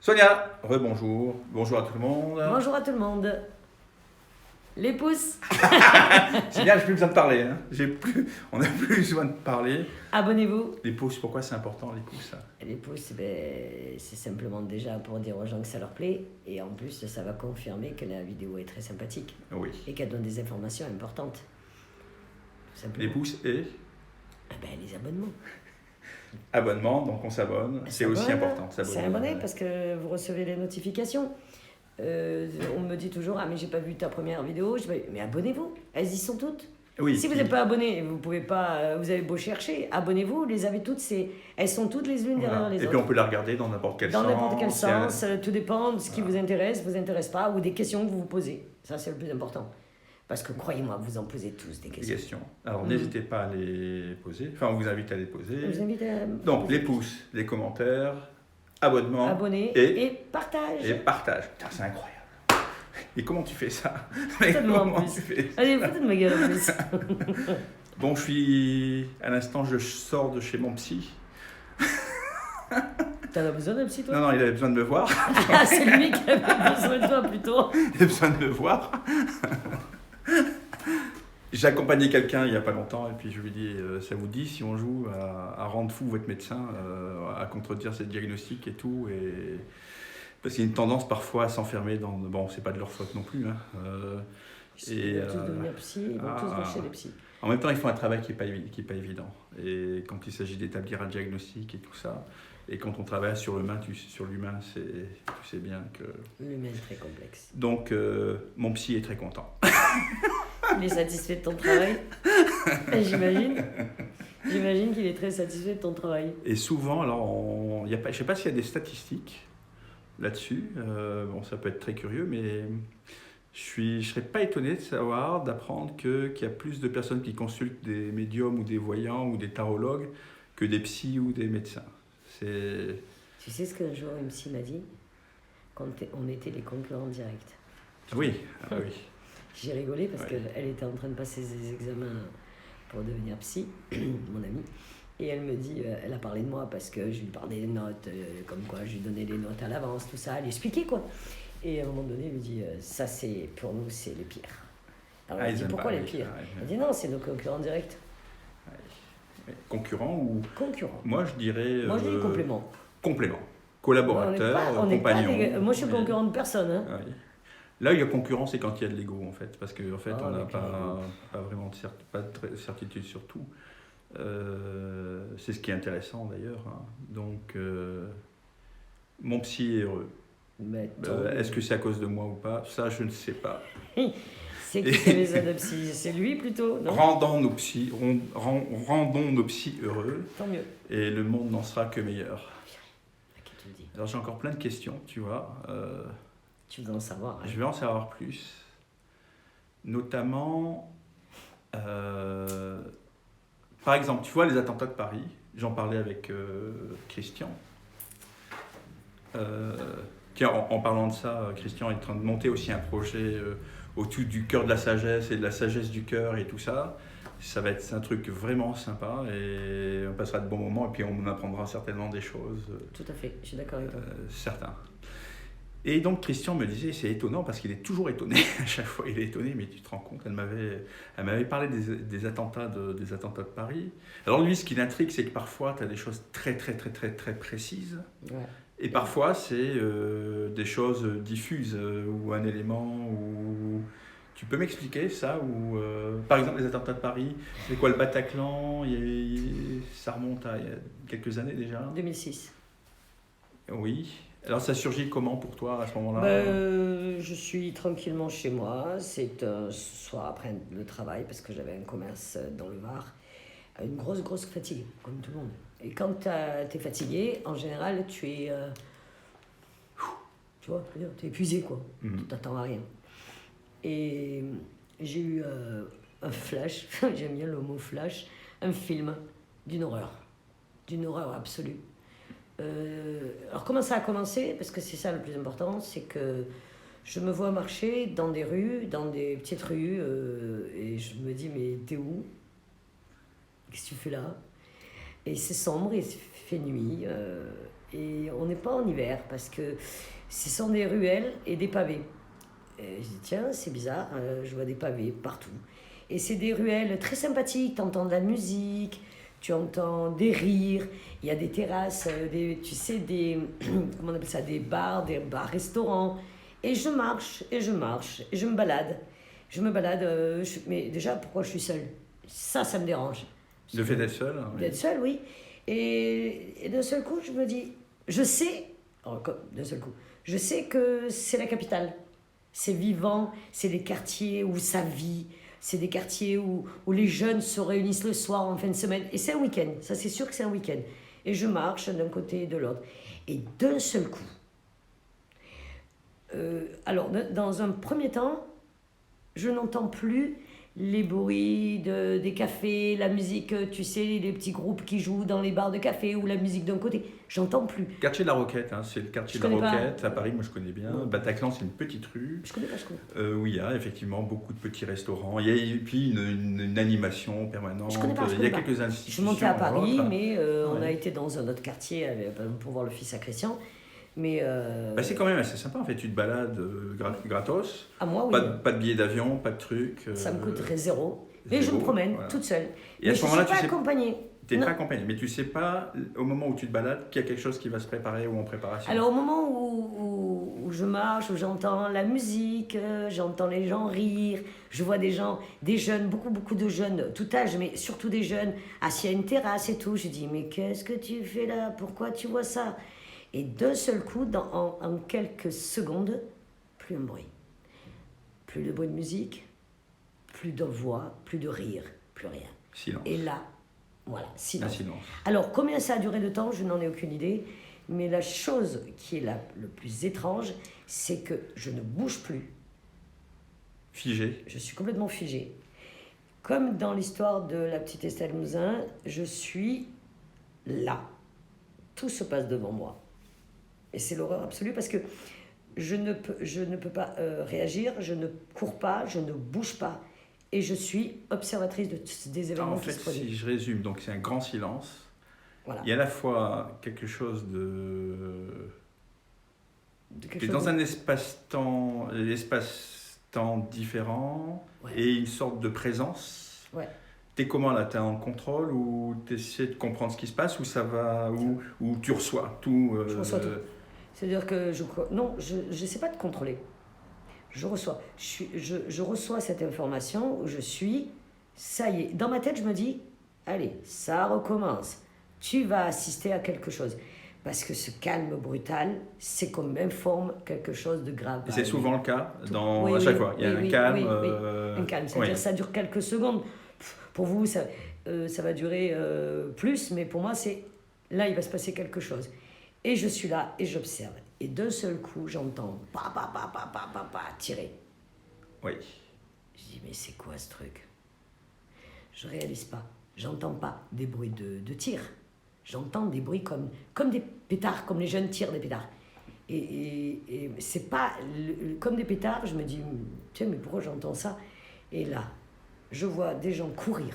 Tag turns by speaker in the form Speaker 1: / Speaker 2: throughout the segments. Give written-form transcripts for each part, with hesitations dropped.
Speaker 1: Sonia, rebonjour. Bonjour à tout le monde.
Speaker 2: Bonjour à tout le monde. Les pouces,
Speaker 1: C'est bien, j'ai plus besoin de parler. Hein. On n'a plus besoin de parler.
Speaker 2: abonnez-vous.
Speaker 1: Les pouces, pourquoi c'est important les pouces?
Speaker 2: Les pouces, c'est simplement déjà pour dire aux gens que ça leur plaît. Et en plus, ça va confirmer que la vidéo est très sympathique
Speaker 1: Oui.
Speaker 2: et qu'elle donne des informations importantes. Tout simplement.
Speaker 1: Les pouces et
Speaker 2: Les abonnements.
Speaker 1: abonnement, donc on s'abonne. C'est aussi important.
Speaker 2: C'est abonné parce que vous recevez les notifications. On me dit toujours, ah mais j'ai pas vu ta première vidéo. Mais abonnez-vous, elles y sont toutes.
Speaker 1: Oui.
Speaker 2: Si vous n'êtes pas abonné, vous pouvez pas, vous avez beau chercher, abonnez-vous, vous les avez toutes, elles sont toutes les unes derrière les autres.
Speaker 1: Et puis on peut la regarder dans n'importe quel sens.
Speaker 2: Dans n'importe quel sens, tout dépend de ce qui vous intéresse pas, ou des questions que vous vous posez. Ça, c'est le plus important. Parce que croyez-moi, vous en posez tous des questions.
Speaker 1: Alors n'hésitez pas à les poser. Enfin, on vous invite à les poser.
Speaker 2: Je vous invite à
Speaker 1: Donc les pouces, les commentaires, abonnement,
Speaker 2: abonner
Speaker 1: et
Speaker 2: partage.
Speaker 1: Et partage. Putain, c'est incroyable. Et comment tu fais ça?
Speaker 2: Faites de moi en
Speaker 1: Comment
Speaker 2: plus.
Speaker 1: tu fais ça?
Speaker 2: Allez, foutez de ma gueule en plus.
Speaker 1: Bon, à l'instant, je sors de chez mon psy.
Speaker 2: T'en as besoin d'un psy, toi?
Speaker 1: Non, il avait besoin de me voir.
Speaker 2: Ah, c'est lui qui avait besoin de toi plutôt.
Speaker 1: Il avait besoin de me voir. J'ai accompagné quelqu'un il n'y a pas longtemps et puis je lui dis ça vous dit si on joue à rendre fou votre médecin, à contredire ses diagnostics et tout, et parce qu'il y a une tendance parfois à s'enfermer dans... Bon, c'est pas de leur faute non plus. Hein.
Speaker 2: Ils vont tous devenir psy, ils vont tous lâcher des psys.
Speaker 1: En même temps, ils font un travail qui est pas évident. Et quand il s'agit d'établir un diagnostic et tout ça, et quand on travaille sur l'humain, tu sais bien que...
Speaker 2: L'humain est très complexe.
Speaker 1: Donc, mon psy est très content.
Speaker 2: Il est satisfait de ton travail. J'imagine. J'imagine qu'il est très satisfait de ton travail.
Speaker 1: Et souvent, alors, je ne sais pas s'il y a des statistiques là-dessus. Bon, ça peut être très curieux, mais je ne serais pas étonné d'apprendre qu'il y a plus de personnes qui consultent des médiums ou des voyants ou des tarologues que des psys ou des médecins.
Speaker 2: Tu sais ce qu'un jour une psy m'a dit? Quand on était les concurrents directs.
Speaker 1: Oui, ah oui.
Speaker 2: J'ai rigolé parce qu'elle était en train de passer ses examens pour devenir psy, mon amie. Et elle me dit, elle a parlé de moi parce que je lui parlais des notes, comme quoi je lui donnais les notes à l'avance, tout ça, elle expliquait quoi. Et à un moment donné, elle me dit, ça c'est, pour nous, c'est les pires. Alors elle me dit, pourquoi les pires? Elle dit, non, c'est nos concurrents directs.
Speaker 1: Concurrents ou...
Speaker 2: Concurrents.
Speaker 1: Moi, je dirais...
Speaker 2: Moi, je dis complément.
Speaker 1: Complément. Collaborateur, compagnon.
Speaker 2: Moi, je suis concurrent de personne. Hein.
Speaker 1: Oui. Là, il y a concurrence, c'est quand il y a de l'ego, en fait. Parce qu'en fait, on n'a pas vraiment de certitude sur tout. C'est ce qui est intéressant, d'ailleurs. Hein. Donc, mon psy est heureux. Est-ce que c'est à cause de moi ou pas? Ça, je ne sais pas.
Speaker 2: C'est qui fait les adoptions? C'est lui plutôt, non?
Speaker 1: Rendons nos psys heureux.
Speaker 2: Tant mieux.
Speaker 1: Et le monde n'en sera que meilleur.
Speaker 2: Qui te le dit?
Speaker 1: Alors j'ai encore plein de questions, tu vois.
Speaker 2: Tu veux en savoir? Hein?
Speaker 1: Je vais en savoir plus. Notamment, par exemple, tu vois les attentats de Paris. J'en parlais avec Christian. En parlant de ça, Christian est en train de monter aussi un projet autour du cœur de la sagesse et de la sagesse du cœur et tout ça. Ça va être un truc vraiment sympa et on passera de bons moments et puis on apprendra certainement des choses.
Speaker 2: Tout à fait, je suis d'accord avec toi.
Speaker 1: Certains. Et donc Christian me disait, c'est étonnant parce qu'il est toujours étonné, à chaque fois il est étonné, mais tu te rends compte, elle m'avait parlé des attentats de Paris. Alors lui, ce qui l'intrigue, c'est que parfois tu as des choses très très très très très précises.
Speaker 2: Ouais.
Speaker 1: Et parfois, c'est des choses diffuses ou un élément où... Tu peux m'expliquer ça ou par exemple, les attentats de Paris, c'est quoi le Bataclan? Ça remonte à il y a quelques années déjà.
Speaker 2: 2006.
Speaker 1: Oui. Alors, ça surgit comment pour toi à ce moment-là?
Speaker 2: Je suis tranquillement chez moi. C'est un soir après le travail parce que j'avais un commerce dans le Var. Une grosse fatigue, comme tout le monde. Et quand tu es fatigué, en général, tu es... tu vois, tu es épuisé, quoi. Tu t'attends à rien. Et j'ai eu un flash, j'aime bien le mot flash, un film d'une horreur absolue. Alors comment ça a commencé? Parce que c'est ça le plus important, c'est que je me vois marcher dans des rues, dans des petites rues, et je me dis, mais t'es où? Qu'est-ce que tu fais là? Et c'est sombre, il fait nuit. Et on n'est pas en hiver parce que ce sont des ruelles et des pavés. Et je dis, tiens, c'est bizarre, je vois des pavés partout. Et c'est des ruelles très sympathiques, tu entends de la musique, tu entends des rires, il y a des terrasses, tu sais, comment on appelle ça, des bars-restaurants. Et je marche, et je marche, et je me balade. Mais déjà, pourquoi je suis seule? Ça me dérange.
Speaker 1: Le fait d'être seul?
Speaker 2: D'être seule, oui. Et d'un seul coup, je me dis, d'un seul coup, je sais que c'est la capitale. C'est vivant, c'est des quartiers où ça vit, c'est des quartiers où les jeunes se réunissent le soir en fin de semaine. Et c'est un week-end, ça c'est sûr que c'est un week-end. Et je marche d'un côté et de l'autre. Et d'un seul coup, alors dans un premier temps, je n'entends plus les bruits des cafés, la musique, tu sais, les petits groupes qui jouent dans les bars de café ou la musique d'un côté. J'entends plus.
Speaker 1: Quartier de la Roquette, hein, c'est le quartier de la Roquette. À Paris, moi je connais bien. Bataclan, c'est une petite rue.
Speaker 2: Je connais pas.
Speaker 1: Où il y a effectivement beaucoup de petits restaurants. Il y a et puis une animation permanente.
Speaker 2: Je connais pas.
Speaker 1: Il y a quelques institutions.
Speaker 2: Je suis montée à Paris, mais on a été dans un autre quartier pour voir le fils à Christian. Mais
Speaker 1: c'est quand même assez sympa en fait, tu te balades gratos,
Speaker 2: à moi, oui.
Speaker 1: pas de billets d'avion, pas de trucs.
Speaker 2: Ça me coûterait zéro. Et je me promène toute seule.
Speaker 1: Et à ce moment-là,
Speaker 2: je ne suis pas accompagnée.
Speaker 1: Tu n'es pas accompagnée, mais tu ne sais pas au moment où tu te balades qu'il y a quelque chose qui va se préparer ou en préparation.
Speaker 2: Alors au moment où je marche, où j'entends la musique, j'entends les gens rire, je vois des jeunes, beaucoup de jeunes, tout âge, mais surtout des jeunes, assis à une terrasse et tout, je dis mais qu'est-ce que tu fais là? Pourquoi tu vois ça? Et d'un seul coup, en quelques secondes, plus un bruit. Plus de bruit de musique, plus de voix, plus de rire, plus rien.
Speaker 1: Silence.
Speaker 2: Et là, voilà, silence.
Speaker 1: Silence.
Speaker 2: Alors, combien ça a duré de temps, je n'en ai aucune idée. Mais la chose qui est le plus étrange, c'est que je ne bouge plus.
Speaker 1: Figé.
Speaker 2: Je suis complètement figée. Comme dans l'histoire de la petite Estelle Mouzin, je suis là. Tout se passe devant moi. Et c'est l'horreur absolue parce que je ne peux pas réagir, je ne cours pas, je ne bouge pas. Et je suis observatrice des événements qui se produisent.
Speaker 1: Si je résume, donc c'est un grand silence.
Speaker 2: Voilà.
Speaker 1: Il y a à la fois quelque chose tu es dans un espace-temps différent et une sorte de présence.
Speaker 2: Ouais.
Speaker 1: T'es comment là? T'es en contrôle ou t'essaies de comprendre ce qui se passe ou ça va ou tu reçois tout
Speaker 2: Je reçois tout. C'est-à-dire que je n'essaie pas de contrôler. Je reçois. Je reçois cette information où je suis, ça y est. Dans ma tête, je me dis, allez, ça recommence. Tu vas assister à quelque chose. Parce que ce calme brutal, c'est qu'on m'informe quelque chose de grave.
Speaker 1: Et c'est souvent le cas à chaque fois. Il y a un calme.
Speaker 2: Un calme. C'est-à-dire que ça dure quelques secondes. Pour vous, ça va durer plus, mais pour moi, c'est là, il va se passer quelque chose. Et je suis là et j'observe. Et d'un seul coup, j'entends tirer.
Speaker 1: Oui.
Speaker 2: Je dis, mais c'est quoi ce truc? Je réalise pas. J'entends pas des bruits de tir. J'entends des bruits comme des pétards, comme les jeunes tirent des pétards. Et c'est pas comme des pétards. Je me dis, tiens, mais pourquoi j'entends ça? Et là, je vois des gens courir.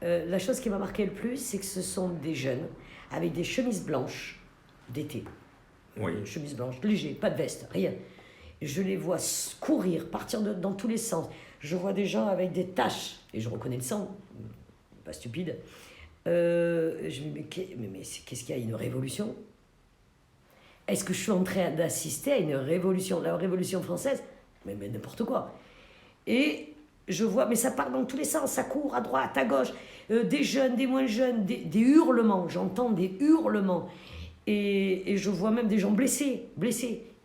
Speaker 2: La chose qui m'a marqué le plus, c'est que ce sont des jeunes avec des chemises blanches d'été. Chemises blanches, légers, pas de veste, rien. Je les vois courir, partir dans tous les sens. Je vois des gens avec des taches, et je reconnais le sang, pas stupide. Je me dis, mais qu'est-ce qu'il y a, une révolution? Est-ce que je suis en train d'assister à une révolution, la révolution française? Mais n'importe quoi. Et je vois, mais ça part dans tous les sens, ça court à droite, à gauche, des jeunes, des moins jeunes, des hurlements, j'entends des hurlements. Et je vois même des gens blessés.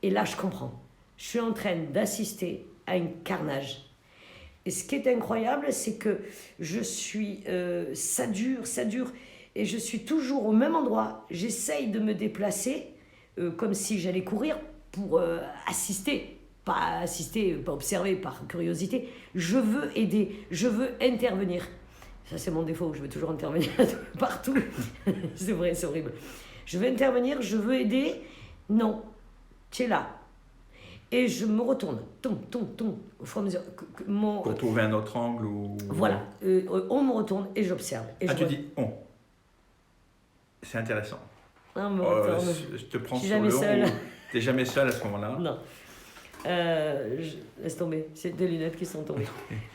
Speaker 2: Et là, je comprends. Je suis en train d'assister à un carnage. Et ce qui est incroyable, c'est que je suis... ça dure. Et je suis toujours au même endroit. J'essaye de me déplacer comme si j'allais courir pour assister. Pas observer par curiosité. Je veux aider, je veux intervenir. Ça, c'est mon défaut, je veux toujours intervenir partout. C'est vrai, c'est horrible. Je veux intervenir, je veux aider. Non, tu es là. Et je me retourne. Au fur et à mesure.
Speaker 1: Pour trouver un autre angle ou...
Speaker 2: Voilà. On me retourne et j'observe. Et
Speaker 1: tu dis on. C'est intéressant.
Speaker 2: Non, me retourne.
Speaker 1: Je te prends
Speaker 2: Je suis
Speaker 1: sur
Speaker 2: jamais
Speaker 1: le
Speaker 2: seule.
Speaker 1: haut. T'es jamais seule à ce moment-là.
Speaker 2: Non. Laisse tomber, c'est des lunettes qui sont tombées.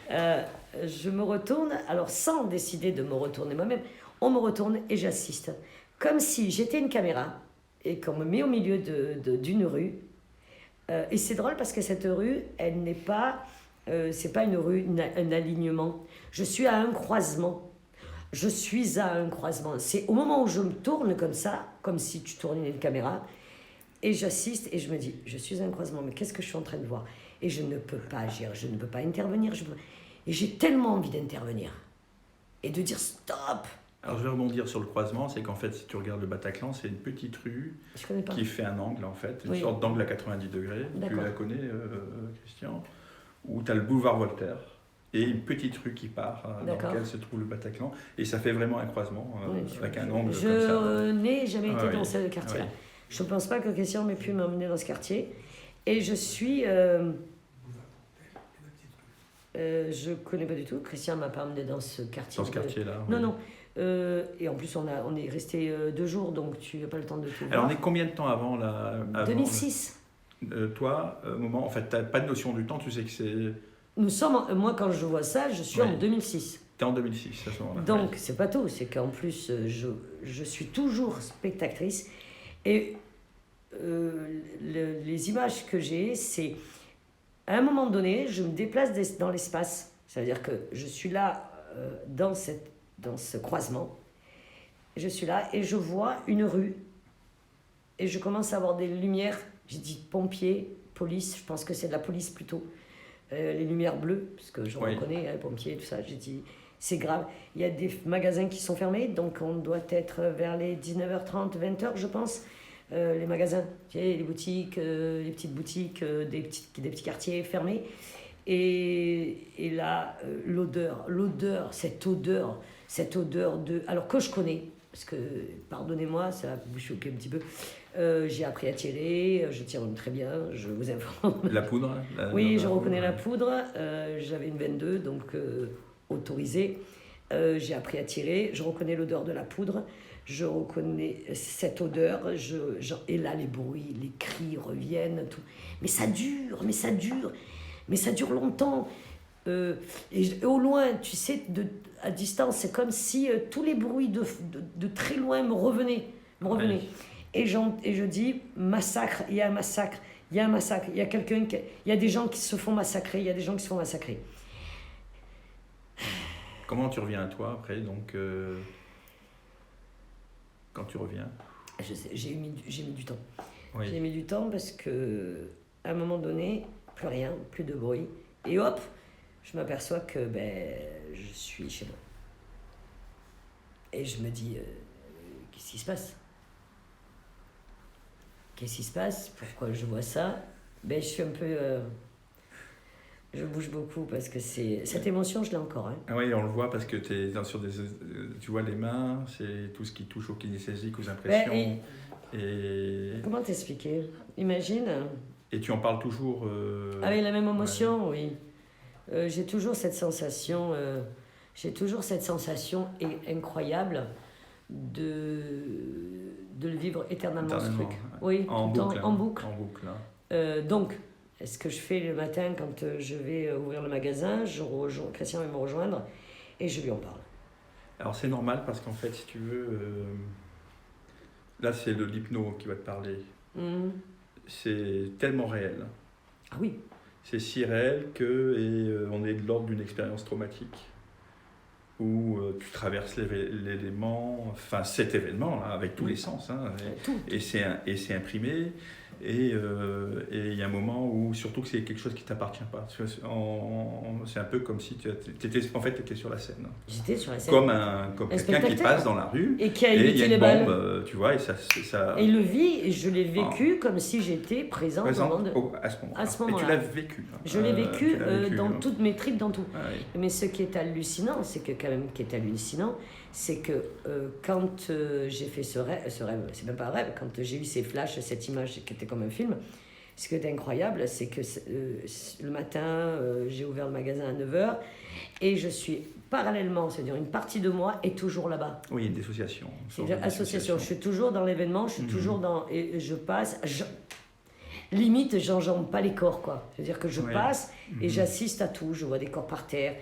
Speaker 2: Je me retourne, alors sans décider de me retourner moi-même, on me retourne et j'assiste. Comme si j'étais une caméra et qu'on me met au milieu d'une rue. Et c'est drôle parce que cette rue, elle n'est pas... c'est pas une rue, un alignement. Je suis à un croisement. Je suis à un croisement. C'est au moment où je me tourne comme ça, comme si tu tournais une caméra, et j'assiste et je me dis, je suis à un croisement, mais qu'est-ce que je suis en train de voir? Et je ne peux pas agir, je ne peux pas intervenir. Et j'ai tellement envie d'intervenir et de dire stop.
Speaker 1: Alors je vais rebondir sur le croisement, c'est qu'en fait si tu regardes le Bataclan, c'est une petite rue qui fait un angle en fait, une sorte d'angle à 90 degrés. Tu la connais Christian, où tu as le boulevard Voltaire et une petite rue qui part dans laquelle se trouve le Bataclan et ça fait vraiment un croisement avec un angle comme ça.
Speaker 2: Je n'ai jamais été dans ce quartier-là.
Speaker 1: Ouais.
Speaker 2: Je ne pense pas que Christian m'ait pu m'emmener dans ce quartier et je suis... je connais pas du tout. Christian m'a pas emmené dans ce quartier.
Speaker 1: Dans ce quartier-là.
Speaker 2: Non, non. Et en plus, on est resté 2 jours, donc tu n'as pas le temps de tout voir.
Speaker 1: Alors, on est combien de temps avant
Speaker 2: 2006.
Speaker 1: Toi, moment, en fait, tu n'as pas de notion du temps, tu sais que c'est...
Speaker 2: Nous sommes, moi, quand je vois ça, je suis en 2006.
Speaker 1: Tu es en 2006 à ce moment-là.
Speaker 2: Donc, c'est pas tout. C'est qu'en plus, je suis toujours spectatrice. Et les images que j'ai, c'est... À un moment donné, je me déplace dans l'espace. C'est-à-dire que je suis là, dans ce croisement. Je suis là et je vois une rue. Et je commence à avoir des lumières. J'ai dit pompiers, police. Je pense que c'est de la police plutôt. Les lumières bleues, parce que je reconnais, les pompiers, tout ça. J'ai dit, c'est grave. Il y a des magasins qui sont fermés. Donc, on doit être vers les 19h30, 20h, je pense. Les magasins, tu sais, les boutiques, les petites boutiques, des petits quartiers fermés. Et là, l'odeur, cette odeur de... Alors que je connais, parce que, pardonnez-moi, ça va vous choquer un petit peu, j'ai appris à tirer, je tire très bien, je vous informe.
Speaker 1: La poudre
Speaker 2: Oui, je reconnais la poudre, j'avais une 22, donc autorisée. J'ai appris à tirer, je reconnais l'odeur de la poudre, je reconnais cette odeur, et là les bruits, les cris reviennent, tout. Mais ça dure longtemps. Et au loin, tu sais, à distance, c'est comme si tous les bruits de très loin me revenaient. Ouais. Et je dis, massacre, il y a un massacre, il y a un massacre, il y a des gens qui se font massacrer,
Speaker 1: Comment tu reviens à toi après, donc quand tu reviens?
Speaker 2: J'ai mis du temps.
Speaker 1: Oui.
Speaker 2: J'ai mis du temps parce que à un moment donné, plus rien, plus de bruit. Et hop, je m'aperçois que je suis chez moi. Et je me dis, qu'est-ce qui se passe? Qu'est-ce qui se passe? Pourquoi je vois ça? Je suis un peu... je bouge beaucoup parce que cette émotion, je l'ai encore. Hein.
Speaker 1: Ah oui, on le voit parce que tu vois les mains, c'est tout ce qui touche au kinesthésique, aux impressions. Et...
Speaker 2: Comment t'expliquer? Imagine...
Speaker 1: Et tu en parles toujours
Speaker 2: avec la même émotion, oui. J'ai toujours cette sensation incroyable de le vivre éternellement, ce truc. Oui,
Speaker 1: en boucle.
Speaker 2: En boucle.
Speaker 1: Hein.
Speaker 2: Donc, ce que je fais le matin quand je vais ouvrir le magasin, Christian va me rejoindre et je lui en parle.
Speaker 1: Alors c'est normal parce qu'en fait, si tu veux, là c'est l'hypno qui va te parler. C'est tellement réel.
Speaker 2: Ah oui.
Speaker 1: C'est si réel qu'on est de l'ordre d'une expérience traumatique où tu traverses l'élément, enfin cet événement là, avec tous les sens, hein, et c'est imprimé. Et il y a un moment où, surtout que c'est quelque chose qui ne t'appartient pas. C'est un peu comme si tu étais sur la scène.
Speaker 2: J'étais sur la scène.
Speaker 1: Comme quelqu'un qui passe dans la rue
Speaker 2: et qui a
Speaker 1: il y a une
Speaker 2: balles.
Speaker 1: bombe, tu vois, et ça...
Speaker 2: Et il le vit, et je l'ai vécu comme si j'étais présente
Speaker 1: à ce moment-là. Et tu l'as vécu.
Speaker 2: Je l'ai vécu dans toutes mes tripes, dans tout.
Speaker 1: Ah, oui.
Speaker 2: Mais ce qui est hallucinant, c'est que quand j'ai fait ce rêve, c'est même pas un rêve, quand j'ai eu ces flashs, cette image qui était comme un film, Ce qui est incroyable, c'est que le matin, j'ai ouvert le magasin à 9h et je suis parallèlement, c'est-à-dire une partie de moi est toujours là-bas.
Speaker 1: Oui, il y a une dissociation.
Speaker 2: C'est une association. Je suis toujours dans l'événement, je suis toujours dans... Et je passe... limite, j'enjambe pas les corps, quoi. C'est-à-dire que je passe et j'assiste à tout. Je vois des corps par terre.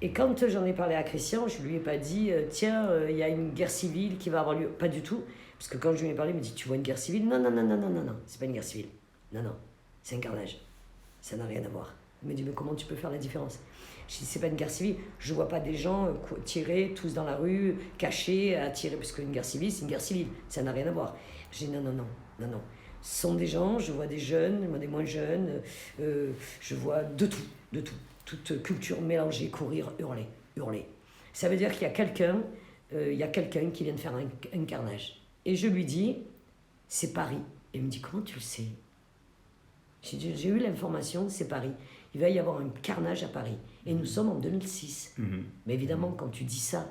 Speaker 2: Et quand j'en ai parlé à Christian, je lui ai pas dit tiens, il y a une guerre civile qui va avoir lieu. Pas du tout. Parce que quand je lui ai parlé, il me dit tu vois une guerre civile? Non, non, non, non, non, non, non, c'est pas une guerre civile. Non, non, c'est un carnage. Ça n'a rien à voir. Il me dit mais comment tu peux faire la différence? Je dis c'est pas une guerre civile. Je vois pas des gens tirer tous dans la rue, cachés, à tirer. Parce qu'une guerre civile, c'est une guerre civile. Ça n'a rien à voir. Je dis non, non, non, non, non. Ce sont des gens, je vois des jeunes, je vois des moins jeunes, je vois de tout, de tout. Toute culture mélangée, courir, hurler, hurler. Ça veut dire qu'il y a quelqu'un qui vient de faire un carnage. Et je lui dis, c'est Paris. Et il me dit, comment tu le sais? J'ai eu l'information, c'est Paris. Il va y avoir un carnage à Paris. Et nous sommes en 2006. Mais évidemment, quand tu dis ça,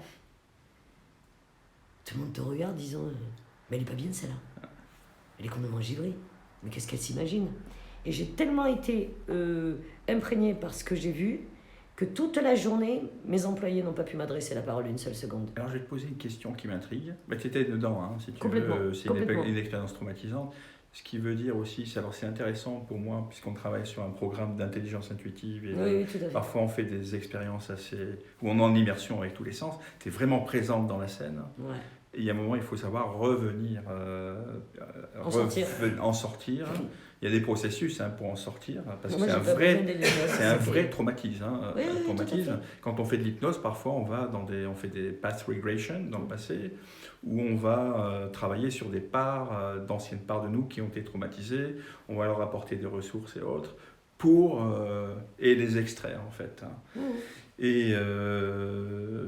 Speaker 2: tout le monde te regarde disant, mais elle est pas bien celle-là. Elle est complètement givrée. Mais qu'est-ce qu'elle s'imagine? Et j'ai tellement été imprégnée par ce que j'ai vu que toute la journée, mes employés n'ont pas pu m'adresser la parole une seule seconde.
Speaker 1: Alors je vais te poser une question qui m'intrigue. Bah, tu étais dedans, hein, si tu
Speaker 2: complètement,
Speaker 1: veux. C'est
Speaker 2: complètement.
Speaker 1: une expérience traumatisante. Ce qui veut dire aussi, c'est intéressant pour moi, puisqu'on travaille sur un programme d'intelligence intuitive. Et
Speaker 2: oui, tout à fait.
Speaker 1: Parfois on fait des expériences où on est en immersion avec tous les sens. Tu es vraiment présente dans la scène.
Speaker 2: Ouais.
Speaker 1: Et il y a un moment, il faut savoir revenir, en sortir. Il y a des processus pour en sortir, parce que c'est un vrai traumatisme. Traumatisme. Quand on fait de l'hypnose, parfois on fait des path regression dans le passé, où on va travailler sur des parts, d'anciennes parts de nous qui ont été traumatisées. On va leur apporter des ressources et autres et les extraire en fait. Et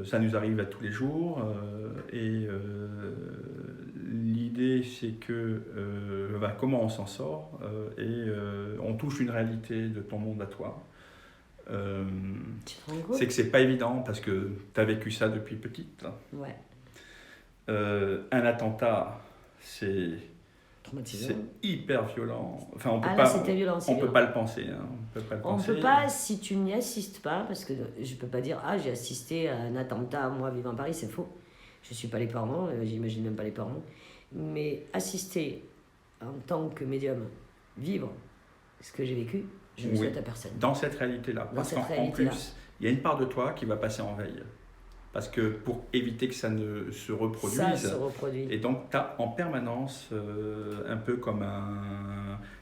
Speaker 1: ça nous arrive à tous les jours. L'idée, c'est que comment on s'en sort on touche une réalité de ton monde à toi. C'est que c'est pas évident parce que tu as vécu ça depuis petite.
Speaker 2: Ouais.
Speaker 1: Un attentat, c'est hyper violent. Enfin, on peut peut pas le penser.
Speaker 2: On peut pas si tu n'y assistes pas, parce que je peux pas dire j'ai assisté à un attentat moi vivant à Paris, c'est faux. Je suis pas les parents, j'imagine même pas les parents. Mais assister en tant que médium, vivre ce que j'ai vécu, je ne souhaite à personne.
Speaker 1: Dans cette réalité-là. Parce qu'en plus, il y a une part de toi qui va passer en veille. Parce que pour éviter que ça ne se reproduise.
Speaker 2: Ça se reproduit.
Speaker 1: Et donc, tu as en permanence, un peu comme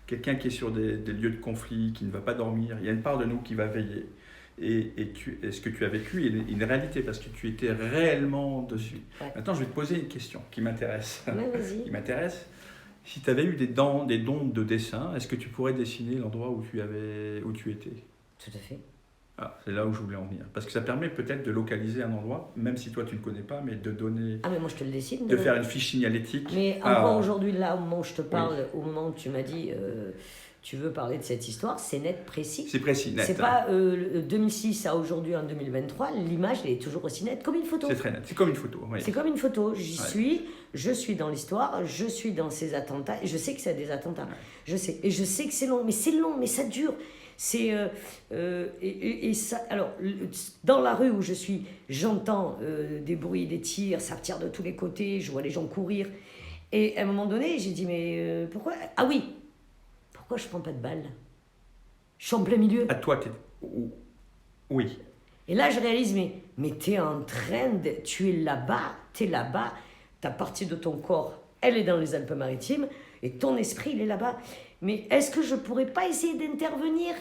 Speaker 1: quelqu'un qui est sur des lieux de conflit, qui ne va pas dormir. Il y a une part de nous qui va veiller. Et ce que tu as vécu est une réalité, parce que tu étais réellement dessus. Ouais. Maintenant, je vais te poser une question qui m'intéresse.
Speaker 2: Ouais, vas-y.
Speaker 1: Qui m'intéresse. Si tu avais eu des dons de dessin, est-ce que tu pourrais dessiner l'endroit où tu étais?
Speaker 2: Tout à fait.
Speaker 1: Ah, c'est là où je voulais en venir. Parce que ça permet peut-être de localiser un endroit, même si toi tu ne le connais pas, mais de donner...
Speaker 2: Ah mais moi je te le dessine.
Speaker 1: De faire une fiche signalétique.
Speaker 2: Mais encore aujourd'hui, là, au moment où je te parle, au moment où tu m'as dit tu veux parler de cette histoire, c'est net, précis.
Speaker 1: C'est précis, net.
Speaker 2: C'est pas 2006 à aujourd'hui en 2023, l'image elle est toujours aussi nette, comme une photo.
Speaker 1: C'est très net, c'est comme une photo. Oui.
Speaker 2: C'est comme une photo, je suis dans l'histoire, je suis dans ces attentats, et je sais que c'est des attentats, je sais, et je sais que c'est long, mais ça dure. C'est et ça. Alors, dans la rue où je suis, j'entends des bruits, des tirs, ça tire de tous les côtés, je vois les gens courir. Et à un moment donné, j'ai dit mais pourquoi? Ah oui, pourquoi je prends pas de balles? Je suis en plein milieu.
Speaker 1: À toi, oui.
Speaker 2: Et là, je réalise mais t'es en train de, tu es là-bas, ta partie de ton corps, elle est dans les Alpes-Maritimes, et ton esprit, il est là-bas. Mais est-ce que je pourrais pas essayer d'intervenir?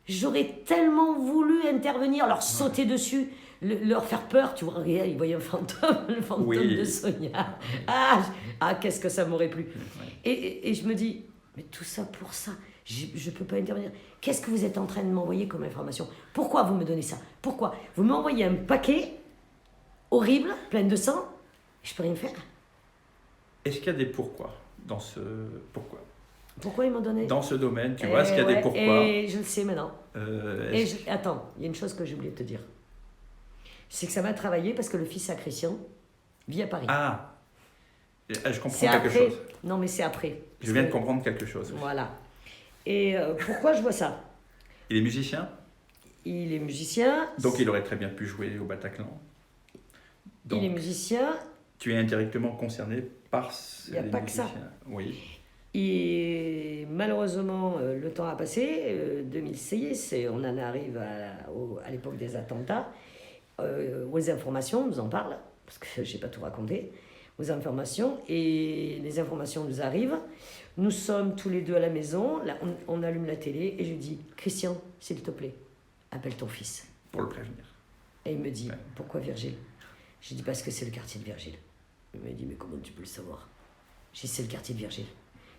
Speaker 2: J'aurais tellement voulu intervenir, leur sauter dessus, leur faire peur. Tu vois, regarde, ils voyaient un fantôme, le fantôme de Sonia. Ah, qu'est-ce que ça m'aurait plu. Et je me dis, mais tout ça pour ça, je peux pas intervenir. Qu'est-ce que vous êtes en train de m'envoyer comme information? Pourquoi vous me donnez ça? Pourquoi? Vous m'envoyez un paquet horrible, plein de sang, je peux rien faire.
Speaker 1: Est-ce qu'il y a des pourquoi dans ce pourquoi?
Speaker 2: Pourquoi ils m'ont donné?
Speaker 1: Dans ce domaine, tu vois, est-ce qu'il y a des pourquoi?
Speaker 2: Et je le sais maintenant. Attends, il y a une chose que j'ai oublié de te dire. C'est que ça m'a travaillé parce que le fils à Christian vit à Paris.
Speaker 1: Je comprends quelque chose.
Speaker 2: Non, mais c'est après.
Speaker 1: Je viens de comprendre quelque chose.
Speaker 2: Voilà. Et pourquoi je vois ça?
Speaker 1: Il est musicien,
Speaker 2: Il est musicien.
Speaker 1: donc il aurait très bien pu jouer au Bataclan.
Speaker 2: Il est
Speaker 1: Donc,
Speaker 2: musicien.
Speaker 1: tu es indirectement concerné par
Speaker 2: Il n'y a
Speaker 1: les
Speaker 2: pas que ça.
Speaker 1: musiciens. Oui.
Speaker 2: Et malheureusement, le temps a passé. 2006, et on en arrive à l'époque des attentats. Aux informations, on nous en parle, parce que je n'ai pas tout raconté. Aux informations, et les informations nous arrivent. Nous sommes tous les deux à la maison, là, on allume la télé, et je dis, Christian, s'il te plaît, appelle ton fils.
Speaker 1: Pour le prévenir.
Speaker 2: Et il me dit,
Speaker 1: Ouais.
Speaker 2: pourquoi Virgile? J'ai dit, parce que c'est le quartier de Virgile. Il m'a dit, mais comment tu peux le savoir? J'ai dit, c'est le quartier de Virgile.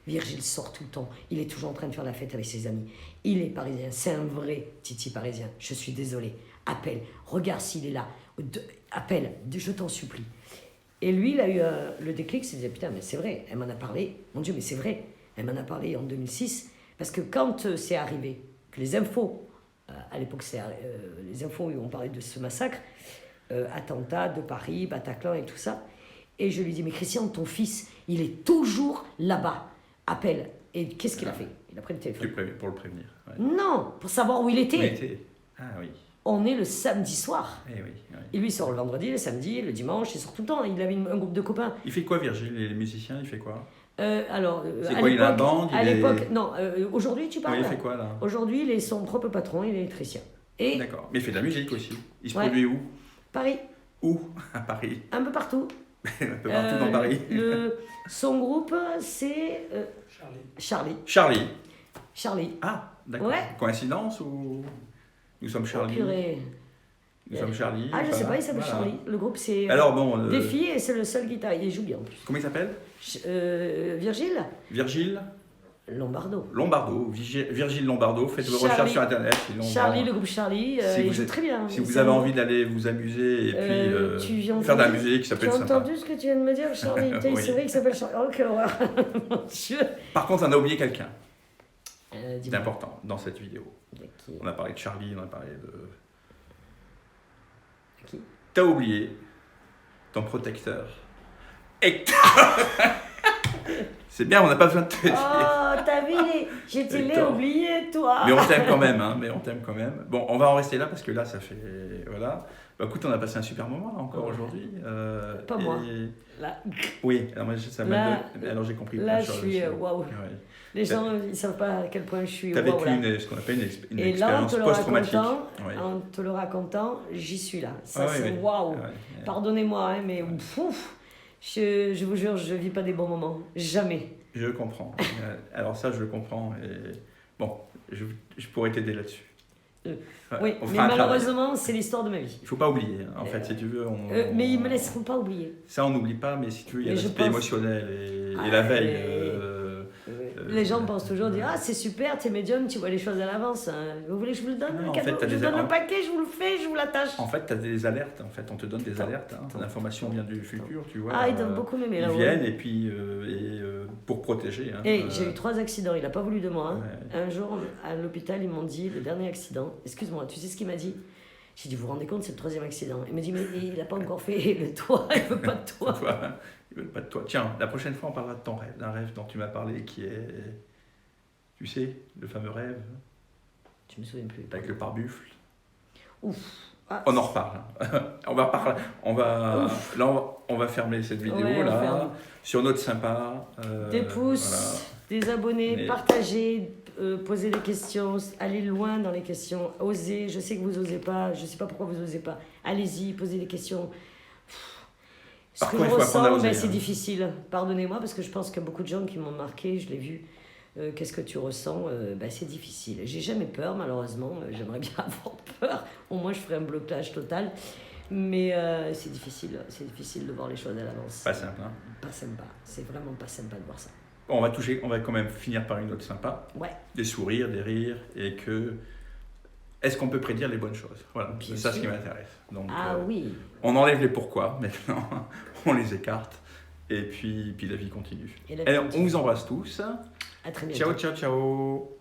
Speaker 2: Virgile sort tout le temps, il est toujours en train de faire la fête avec ses amis. Il est parisien, c'est un vrai Titi parisien. Je suis désolé. Appelle, regarde s'il est là. Appelle, je t'en supplie. Et lui, il a eu le déclic, il s'est dit, putain, mais c'est vrai, elle m'en a parlé. Mon Dieu, mais c'est vrai, elle m'en a parlé en 2006. Parce que quand c'est arrivé, que les infos, à l'époque, les infos où on parlait de ce massacre, attentat de Paris, Bataclan et tout ça, et je lui dis, mais Christian, ton fils, il est toujours là-bas. Appelle. Et qu'est-ce qu'il a fait? Il a pris le téléphone.
Speaker 1: Pour le prévenir. Ouais.
Speaker 2: Non, pour savoir où il était.
Speaker 1: Où il était. Ah oui.
Speaker 2: On est le samedi soir.
Speaker 1: Eh oui, oui.
Speaker 2: Et lui, il sort le vendredi, le samedi, le dimanche, il sort tout le temps. Il avait un groupe de copains.
Speaker 1: Il fait quoi, Virgile? Les musiciens, il fait quoi?
Speaker 2: C'est
Speaker 1: quoi, il a un band,
Speaker 2: à l'époque, non, aujourd'hui, tu parles.
Speaker 1: Oui, il fait quoi, là?
Speaker 2: Aujourd'hui, il est son propre patron, il est électricien. Et
Speaker 1: D'accord. Mais il fait de la musique aussi. Il se
Speaker 2: Ouais.
Speaker 1: produit où?
Speaker 2: Paris,
Speaker 1: Où? À Paris.
Speaker 2: un peu partout.
Speaker 1: Un peu partout dans Paris.
Speaker 2: Son groupe, c'est Charlie.
Speaker 1: Charlie. Ah, d'accord.
Speaker 2: Ouais.
Speaker 1: Coïncidence ou nous sommes Charlie?
Speaker 2: Oh, purée.
Speaker 1: Nous sommes Charlie.
Speaker 2: Ah, je sais
Speaker 1: voilà.
Speaker 2: pas, il s'appelle
Speaker 1: Voilà.
Speaker 2: Charlie. Le groupe, c'est
Speaker 1: Alors bon.
Speaker 2: des filles et c'est le seul guitariste. Il joue bien en plus.
Speaker 1: Comment il s'appelle?
Speaker 2: Virgile
Speaker 1: Virgile
Speaker 2: Lombardo.
Speaker 1: Lombardo. Virgile Lombardo. Faites vos
Speaker 2: Charlie.
Speaker 1: recherches sur internet. Sinon,
Speaker 2: Charlie, le groupe Charlie, il joue très bien.
Speaker 1: Si vous
Speaker 2: C'est
Speaker 1: avez
Speaker 2: un-
Speaker 1: envie d'aller vous amuser et
Speaker 2: tu
Speaker 1: puis
Speaker 2: viens
Speaker 1: faire de la
Speaker 2: entendu-
Speaker 1: musique, ça peut
Speaker 2: Tu as
Speaker 1: être sympa.
Speaker 2: entendu ce que tu viens de me dire, Charlie? Putain,
Speaker 1: Oui.
Speaker 2: C'est vrai qu'il s'appelle Charlie. Oh, quelle horreur. Mon Dieu.
Speaker 1: Par contre, on a oublié quelqu'un
Speaker 2: Dis-moi.
Speaker 1: d'important dans cette vidéo.
Speaker 2: Qui
Speaker 1: On a parlé de Charlie, on a parlé de...
Speaker 2: Qui
Speaker 1: T'as oublié ton protecteur. Hector. C'est bien, on n'a pas besoin de te dire.
Speaker 2: Oh, t'as vu, je te l'ai
Speaker 1: Hector.
Speaker 2: oublié, toi.
Speaker 1: Mais on t'aime quand même, hein, mais on t'aime quand même. Bon, on va en rester là parce que là, ça fait... Voilà. Bah, écoute, on a passé un super moment là encore
Speaker 2: Ouais.
Speaker 1: aujourd'hui.
Speaker 2: Pas moi. Là,
Speaker 1: Oui, alors, moi, ça m'a
Speaker 2: Là-
Speaker 1: donné- alors j'ai compris.
Speaker 2: là,
Speaker 1: plein de
Speaker 2: je
Speaker 1: choses
Speaker 2: suis,
Speaker 1: aussi.
Speaker 2: waouh.
Speaker 1: Ouais.
Speaker 2: les gens, ils savent pas à quel point je suis.
Speaker 1: T'as
Speaker 2: waouh,
Speaker 1: vécu
Speaker 2: là.
Speaker 1: ce qu'on appelle une
Speaker 2: Et là, en
Speaker 1: expérience
Speaker 2: te le
Speaker 1: post-traumatique.
Speaker 2: racontant,
Speaker 1: Ouais.
Speaker 2: en te le racontant, j'y suis là. Ça,
Speaker 1: Ah ouais,
Speaker 2: c'est
Speaker 1: ouais.
Speaker 2: waouh.
Speaker 1: Ouais.
Speaker 2: Pardonnez-moi, hein, mais ouf, je vous jure, je vis pas des bons moments. Jamais.
Speaker 1: Je comprends. Alors ça, je le comprends. Et... Bon, je pourrais t'aider là-dessus.
Speaker 2: Oui,
Speaker 1: Ouais, on
Speaker 2: mais
Speaker 1: fera un travail.
Speaker 2: malheureusement, c'est l'histoire de ma vie.
Speaker 1: Il faut pas oublier, hein, en fait, si tu veux.
Speaker 2: Mais ils me laisseront pas oublier.
Speaker 1: Ça, on n'oublie pas, mais si tu veux, il y a
Speaker 2: Mais je
Speaker 1: l'aspect
Speaker 2: pense-
Speaker 1: émotionnel et
Speaker 2: Ah,
Speaker 1: la veille.
Speaker 2: mais- Les gens pensent toujours dire, ah, c'est super, t'es médium, tu vois les choses à l'avance. hein. Vous voulez que je vous le donne,
Speaker 1: Non,
Speaker 2: le
Speaker 1: en
Speaker 2: cadeau?
Speaker 1: fait, t'as
Speaker 2: Je vous
Speaker 1: des-
Speaker 2: donne
Speaker 1: en-
Speaker 2: le paquet, je vous le fais, je vous l'attache.
Speaker 1: En fait, tu as des alertes. En fait, on te donne des
Speaker 2: Attends,
Speaker 1: alertes. Hein.
Speaker 2: attends.
Speaker 1: L'information vient du futur, tu vois.
Speaker 2: Ah, ils doivent beaucoup m'aimer
Speaker 1: Ils
Speaker 2: là. ouais.
Speaker 1: viennent et puis pour protéger. Hein,
Speaker 2: Et j'ai eu 3 accidents, il n'a pas voulu de moi. hein.
Speaker 1: Ouais.
Speaker 2: Un jour, à l'hôpital, ils m'ont dit, le dernier accident, excuse-moi, tu sais ce qu'il m'a dit? J'ai dit, vous vous rendez compte, c'est le 3e accident. Il m'a dit, mais il n'a pas encore fait le toit, il veut pas de toi.
Speaker 1: Toi, ils veulent pas de toi. Tiens, la prochaine fois, on parlera de ton rêve, d'un rêve dont tu m'as parlé, qui est, tu sais, le fameux rêve
Speaker 2: Je me souviens plus.
Speaker 1: avec le pare-buffle.
Speaker 2: Ouf. Ah,
Speaker 1: On en reparle. On va reparler. On va fermer cette vidéo
Speaker 2: Ouais, on
Speaker 1: là
Speaker 2: ferme.
Speaker 1: sur notre sympa.
Speaker 2: Des pouces,
Speaker 1: voilà.
Speaker 2: des abonnés,
Speaker 1: Mais-
Speaker 2: partagez, posez des questions, allez loin dans les questions, osez. Je sais que vous osez pas, je sais pas pourquoi vous osez pas. Allez-y, posez des questions. Ce
Speaker 1: Par
Speaker 2: que
Speaker 1: contre,
Speaker 2: je
Speaker 1: il faut apprendre à
Speaker 2: ressens,
Speaker 1: oser,
Speaker 2: c'est
Speaker 1: hein.
Speaker 2: difficile. Pardonnez-moi parce que je pense qu'il y a beaucoup de gens qui m'ont marqué, je l'ai vu. Qu'est-ce que tu ressens? C'est difficile. J'ai jamais peur, malheureusement. J'aimerais bien avoir peur. Au moins, je ferais un blocage total. Mais c'est difficile de voir les choses à l'avance.
Speaker 1: Pas simple. Hein.
Speaker 2: Pas sympa. C'est vraiment pas sympa de voir ça.
Speaker 1: On va quand même finir par une note sympa.
Speaker 2: Ouais.
Speaker 1: Des sourires, des rires, et que... Est-ce qu'on peut prédire les bonnes choses? Voilà,
Speaker 2: Bien
Speaker 1: c'est ça ce qui
Speaker 2: sûr.
Speaker 1: m'intéresse. Donc,
Speaker 2: Ah oui.
Speaker 1: on enlève les pourquoi, maintenant, on les écarte, et puis la vie continue.
Speaker 2: Et la
Speaker 1: Alors,
Speaker 2: vie
Speaker 1: on vous embrasse tous.
Speaker 2: À très bientôt.
Speaker 1: Ciao, ciao, ciao.